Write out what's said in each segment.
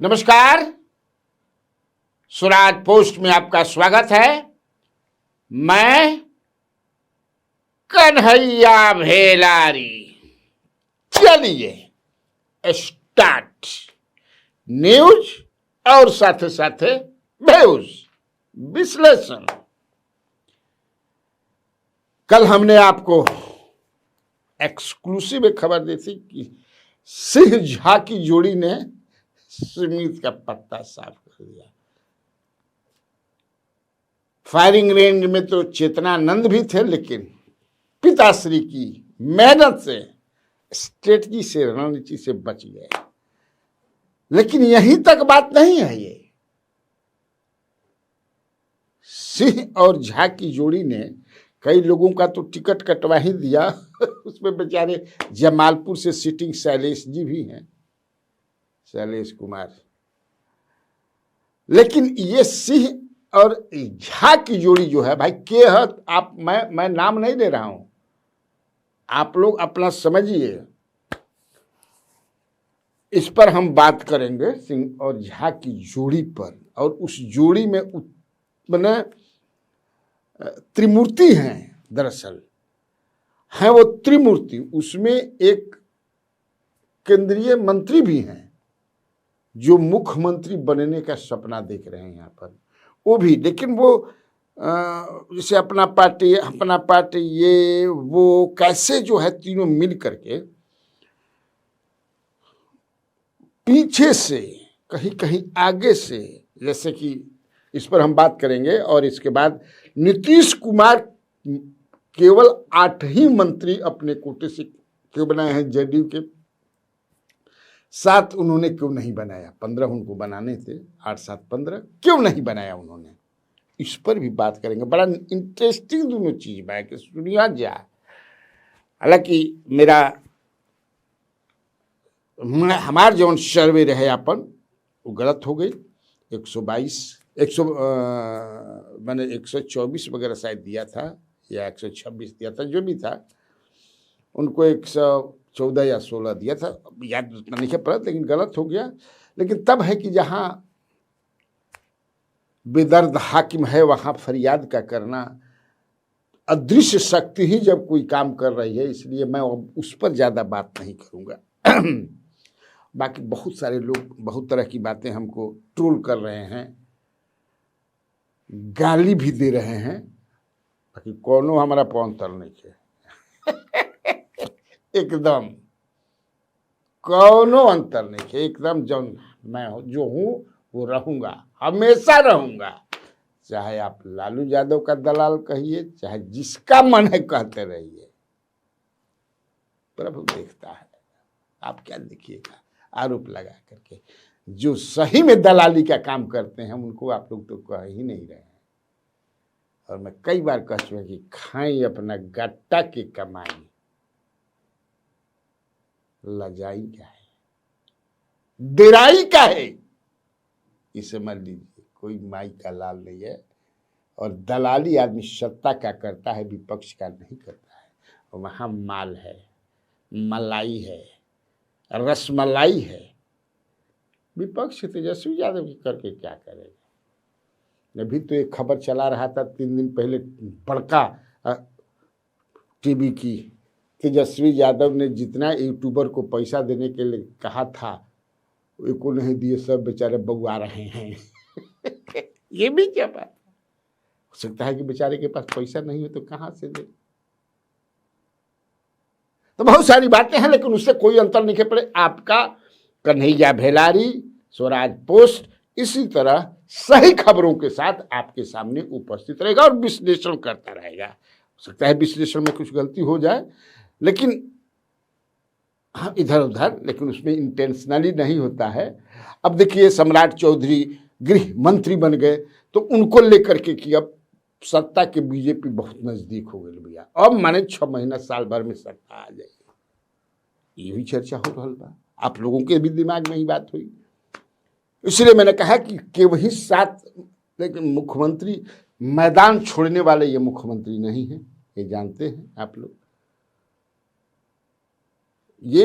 नमस्कार, स्वराज पोस्ट में आपका स्वागत है। मैं कन्हैया भेलारी। चलिए स्टार्ट न्यूज और साथ साथ व्यूज विश्लेषण। कल हमने आपको एक्सक्लूसिव एक खबर दी थी कि सिंह झा की जोड़ी ने सुमित का पत्ता साफ कर दिया। फायरिंग रेंज में तो चेतनानंद भी थे, लेकिन पिताश्री की मेहनत से, स्ट्रेटजी से, रणनीति से बच गए। लेकिन यहीं तक बात नहीं है। ये सिंह और झा की जोड़ी ने कई लोगों का तो टिकट कटवा ही दिया। उसमें बेचारे जमालपुर से सिटिंग शैलेश जी भी हैं, शैलेश कुमार। लेकिन ये सिंह और झा की जोड़ी जो है भाई, के हद आप, मैं नाम नहीं दे रहा हूं, आप लोग अपना समझिए। इस पर हम बात करेंगे, सिंह और झा की जोड़ी पर। और उस जोड़ी में मैंने त्रिमूर्ति हैं, दरअसल है वो त्रिमूर्ति। उसमें एक केंद्रीय मंत्री भी हैं जो मुख्यमंत्री बनने का सपना देख रहे हैं यहाँ पर, वो भी। लेकिन वो जैसे अपना पार्टी ये वो कैसे जो है तीनों मिल करके पीछे से, कहीं कहीं आगे से, जैसे कि इस पर हम बात करेंगे। और इसके बाद नीतीश कुमार केवल 8 ही मंत्री अपने कोटे से क्यों बनाए हैं, जेडीयू के 7 उन्होंने क्यों नहीं बनाया? 15 उनको बनाने थे, 8 7 15 क्यों नहीं बनाया उन्होंने? इस पर भी बात करेंगे। बड़ा इंटरेस्टिंग दोनों चीज है कि सुनिया जाए। हालांकि हमार जो सर्वे रहे अपन वो गलत हो गई। 124 वगैरह शायद दिया था, या 126 दिया था, जो भी था। उनको 114 या 16 दिया था, याद उतना नहीं पड़ा, लेकिन गलत हो गया। लेकिन तब है कि जहां बेदर्द हाकिम है वहां फरियाद का करना, अदृश्य शक्ति ही जब कोई काम कर रही है, इसलिए मैं उस पर ज्यादा बात नहीं करूंगा। बाकी बहुत सारे लोग बहुत तरह की बातें हमको ट्रोल कर रहे हैं, गाली भी दे रहे हैं। बाकी कोनो हमारा पौन तल नहीं है। एकदम कोनो अंतर नहीं है, एकदम जो मैं जो हूं वो रहूंगा, हमेशा रहूंगा। चाहे आप लालू यादव का दलाल कहिए, चाहे जिसका मन है कहते रहिए, प्रभु देखता है। आप क्या देखिएगा आरोप लगा करके? जो सही में दलाली का काम करते हैं उनको आप लोग तो कह ही नहीं रहे हैं। और मैं कई बार कह चुका कि खाएं अपना गट्टा की कमाई, लजाई क्या है, डेराई क्या है, इसे मत लीजिए। कोई माई का लाल नहीं है। और दलाली आदमी सत्ता का करता है, विपक्ष का नहीं करता है। वहां माल है, मलाई है, रसमलाई है। विपक्ष तेजस्वी यादव की करके क्या करेगा? अभी तो एक खबर चला रहा था 3 दिन पहले, बड़का टीवी की, तेजस्वी यादव ने जितना यूट्यूबर को पैसा देने के लिए कहा था को नहीं दिए, सब बेचारे बउआ रहे हैं। ये भी क्या बात? हो सकता है कि बेचारे के पास पैसा नहीं हो तो कहां से दे। तो बहुत सारी बातें हैं, लेकिन उससे कोई अंतर नहीं पड़े। आपका कन्हैया भेलारी, स्वराज पोस्ट इसी तरह सही खबरों के साथ आपके सामने उपस्थित रहेगा और विश्लेषण करता रहेगा। हो सकता है विश्लेषण में कुछ गलती हो जाए, लेकिन हाँ इधर उधर, लेकिन उसमें इंटेंशनली नहीं होता है। अब देखिए, सम्राट चौधरी गृह मंत्री बन गए, तो उनको लेकर के कि अब सत्ता के बीजेपी बहुत नजदीक हो गई भैया, अब माने 6 महीना साल भर में सत्ता आ जाएगी। ये भी चर्चा हो रहा बा, आप लोगों के भी दिमाग में ही बात हुई। इसलिए मैंने कहा कि वही 7, लेकिन मुख्यमंत्री मैदान छोड़ने वाले ये मुख्यमंत्री नहीं है, ये जानते हैं आप लोग। ये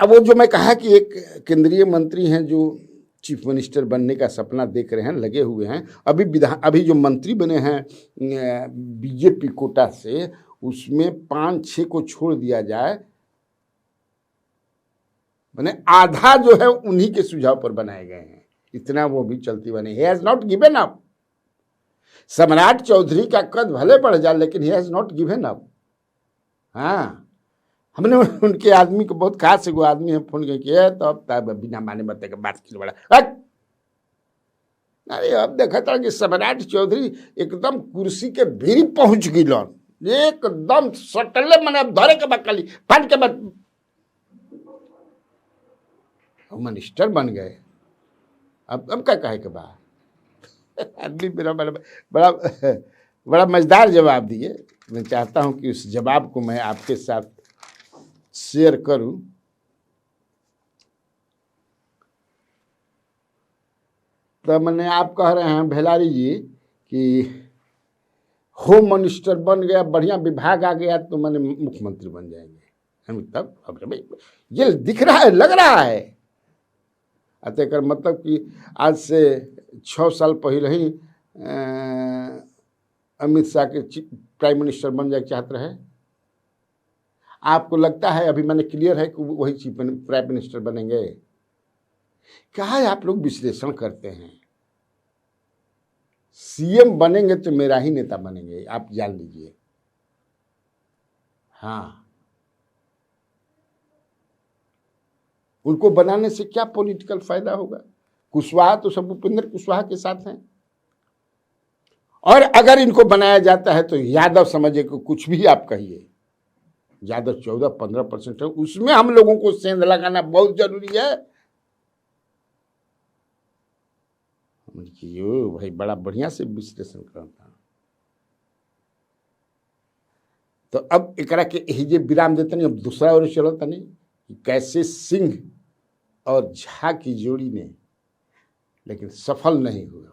अब वो जो मैं कहा कि एक केंद्रीय मंत्री हैं जो चीफ मिनिस्टर बनने का सपना देख रहे हैं, लगे हुए हैं, अभी जो मंत्री बने हैं बीजेपी कोटा से, उसमें 5-6 को छोड़ दिया जाए, मैंने आधा जो है उन्हीं के सुझाव पर बनाए गए हैं, इतना वो भी चलती बने। He has not given up. सम्राट चौधरी का कद भले बढ़ जाए लेकिन he has not given up. हाँ, हमने उनके आदमी को बहुत खास वो आदमी है फोन किया तो अब बिना माने मत बात की बड़ा। अरे अब देखा था कि सम्राट चौधरी एकदम कुर्सी के भीड़ पहुंच गई, एकदम सटले मैंने अब धरे के बकली फट के बाद मिनिस्टर बन गए। अब क्या कहे के बाद आदमी मेरा बड़ा बड़ा मजेदार जवाब दिए। मैं चाहता हूं कि उस जवाब को मैं आपके साथ शेयर करूं। तो मैंने आप कह रहे हैं भेलारी जी कि होम मिनिस्टर बन गया, बढ़िया विभाग आ गया तो मैंने मुख्यमंत्री बन जाएंगे हम। तब अब भाई ये दिख रहा है, लग रहा है। अतः मतलब कि आज से 6 साल पहले ही अमित शाह के प्राइम मिनिस्टर बन जाए चाहते रहे। आपको लगता है अभी मैंने क्लियर है कि वही चीफ प्राइम मिनिस्टर बनेंगे? कहा है आप लोग विश्लेषण करते हैं, सीएम बनेंगे तो मेरा ही नेता बनेंगे, आप जान लीजिए। हाँ, उनको बनाने से क्या पॉलिटिकल फायदा होगा? कुशवाहा तो सब उपेंद्र कुशवाहा के साथ हैं, और अगर इनको बनाया जाता है तो यादव समझे को कुछ भी आप कहिए, यादव 14-15% है, उसमें हम लोगों को सेंध लगाना बहुत जरूरी है। यो भाई बड़ा बढ़िया से विश्लेषण करता। तो अब एकरा के हिजे विराम देते नहीं, अब दूसरा और चलता नहीं कि कैसे सिंह और झा की जोड़ी ने लेकिन सफल नहीं हुआ।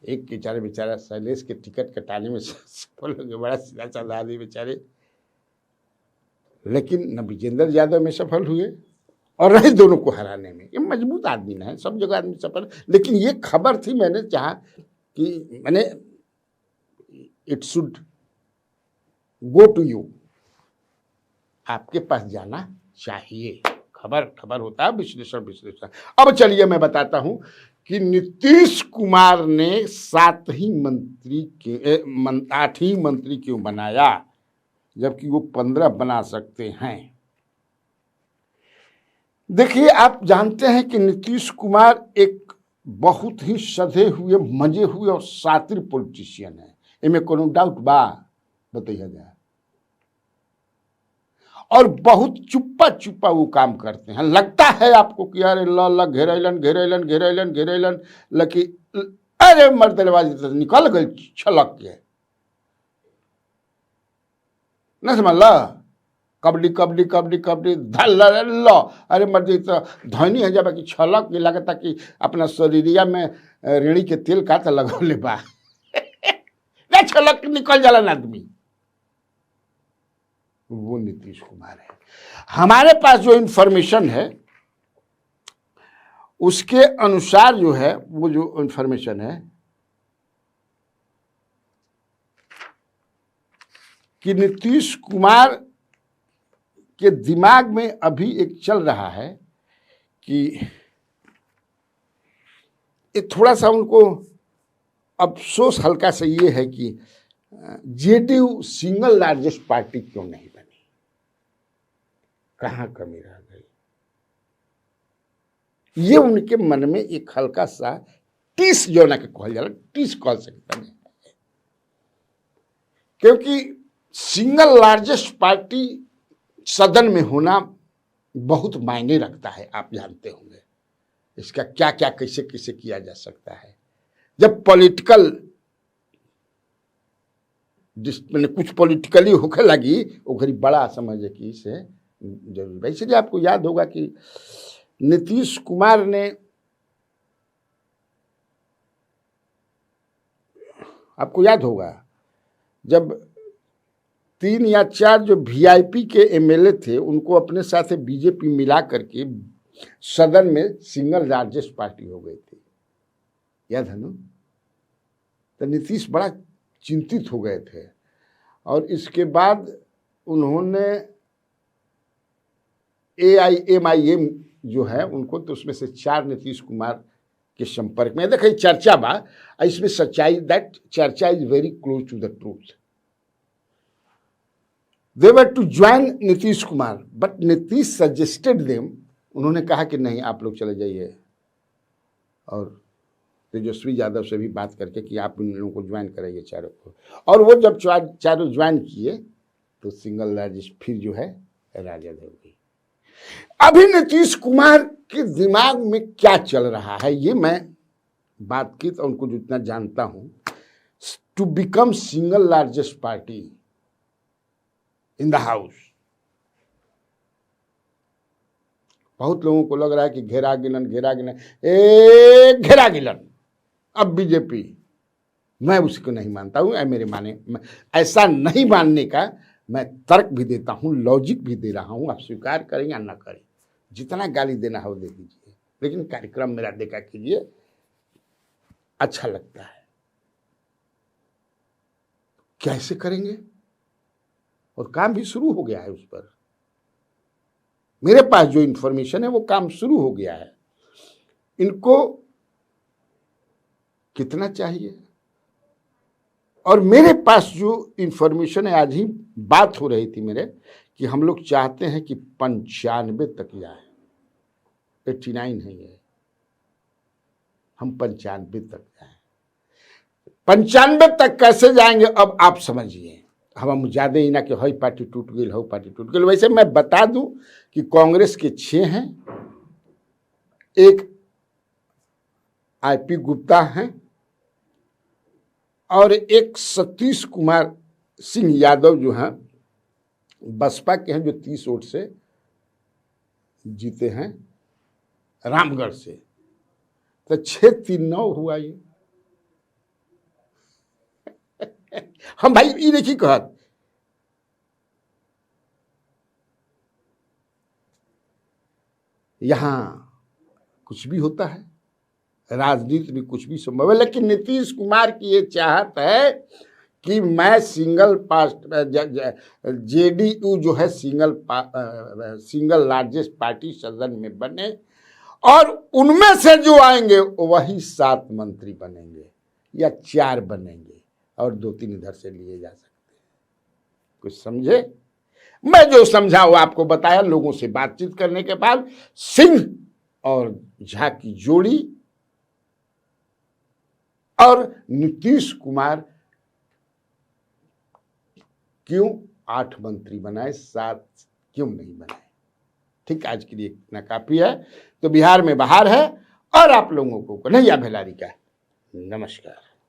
एक बेचारा शैलेश के टिकट कटाने में सफल हो गया, बड़ा सीधा साधा आदमी बेचारे, लेकिन न विजेंद्र यादव में सफल हुए और नहीं दोनों को हराने में। ये मजबूत आदमी ना है, सब जगह आदमी सफल। लेकिन ये खबर थी, मैंने चाहा कि मैंने it should go to you, आपके पास जाना चाहिए। खबर होता है विश्लेषण। अब चलिए मैं बताता हूं कि नीतीश कुमार ने 8 मंत्री क्यों बनाया जबकि वो 15 बना सकते हैं। देखिए, आप जानते हैं कि नीतीश कुमार एक बहुत ही सधे हुए, मजे हुए और शातिर पॉलिटिशियन है, इनमें कोनो डाउट बा? बताइए जाए। और बहुत चुप्पा वो काम करते हैं। लगता है आपको कि अरे ल घेरैलन लकी, अरे मर्दलबाजी तो निकल गई छलक के, न समझ ला, कबड्डी धल लो, अरे मर्दी तो धनी है जब कि छलक के लगता कि अपना शरीरिया में रेणी के तेल का तो लगौले बा न छलक निकल जाला आदमी। वो नीतीश कुमार है। हमारे पास जो इंफॉर्मेशन है उसके अनुसार जो है, वो जो इंफॉर्मेशन है कि नीतीश कुमार के दिमाग में अभी एक चल रहा है कि ये थोड़ा सा उनको अफसोस हल्का सा ये है कि जेडीयू सिंगल लार्जेस्ट पार्टी क्यों नहीं बनी, कहां कमी रह गई। ये उनके मन में एक हल्का सा टीस जो ना के कहल जाला, टीस कह सकते हैं, क्योंकि सिंगल लार्जेस्ट पार्टी सदन में होना बहुत मायने रखता है। आप जानते होंगे इसका क्या क्या कैसे कैसे किया जा सकता है। जब पॉलिटिकल कुछ पॉलिटिकली होके लगी, वो घड़ी बड़ा समझ कि इसे जरूरी है। इसलिए आपको याद होगा कि नीतीश कुमार ने, आपको याद होगा जब 3 या 4 जो वीआईपी के एमएलए थे उनको अपने साथ बीजेपी मिला करके सदन में सिंगल लार्जेस्ट पार्टी हो गई थी, याद है ना। तो नीतीश बड़ा चिंतित हो गए थे और इसके बाद उन्होंने AIMIM जो है उनको, तो उसमें से 4 नीतीश कुमार के संपर्क में, देखिए चर्चा बा, इसमें सच्चाई, दैट चर्चा is very close to the truth. They were to join Nitish Kumar but Nitish suggested them, उन्होंने कहा कि नहीं आप लोग चले जाइए, और तेजस्वी यादव से भी बात करके कि आप इन लोगों को ज्वाइन कराइए चारों को, और वो जब चारों ज्वाइन किए तो सिंगल लार्जेस्ट फिर जो है राजद हो गई। अभी नीतीश कुमार के दिमाग में क्या चल रहा है ये मैं बात की तो उनको जितना जानता हूं, to become single largest party in the house. बहुत लोगों को लग रहा है कि घेरा गिलन घेरा गिलन अब बीजेपी, मैं उसको नहीं मानता हूं। मेरे माने ऐसा नहीं मानने का मैं तर्क भी देता हूं, लॉजिक भी दे रहा हूं, आप स्वीकार करें या ना करें, जितना गाली देना हो दे दीजिए, लेकिन कार्यक्रम मेरा देखा कीजिए, अच्छा लगता है। कैसे करेंगे, और काम भी शुरू हो गया है उस पर, मेरे पास जो इंफॉर्मेशन है वो काम शुरू हो गया है। इनको कितना चाहिए, और मेरे पास जो इंफॉर्मेशन है, आज ही बात हो रही थी मेरे, कि हम लोग चाहते हैं कि 95 तक जाए, 89 है ये, हम 95 तक जाएं। 95 तक कैसे जाएंगे अब आप समझिए। हम ज्यादा ही ना कि हई पार्टी टूट गई, हो पार्टी टूट गई। वैसे मैं बता दूं कि कांग्रेस के 6 हैं, एक IP गुप्ता हैं, और एक सतीश कुमार सिंह यादव जो हैं बसपा के हैं, जो 30 वोट से जीते हैं रामगढ़ से। तो 6-3-9 हुआ ये। हम भाई ये नहीं कहत, यहां कुछ भी होता है, राजनीति में कुछ भी संभव है, लेकिन नीतीश कुमार की ये चाहत है कि मैं सिंगल JDU जो है सिंगल लार्जेस्ट पार्टी सदन में बने, और उनमें से जो आएंगे वही 7 मंत्री बनेंगे या 4 बनेंगे, और 2-3 इधर से लिए जा सकते हैं। कुछ समझे? मैं जो समझा वो आपको बताया। लोगों से बातचीत करने के बाद सिंह और झा की जोड़ी और नीतीश कुमार क्यों 8 मंत्री बनाए, 7 क्यों नहीं बनाए? ठीक, आज के लिए इतना काफी है। तो बिहार में बाहर है, और आप लोगों को कन्हैया भेलारी का नमस्कार।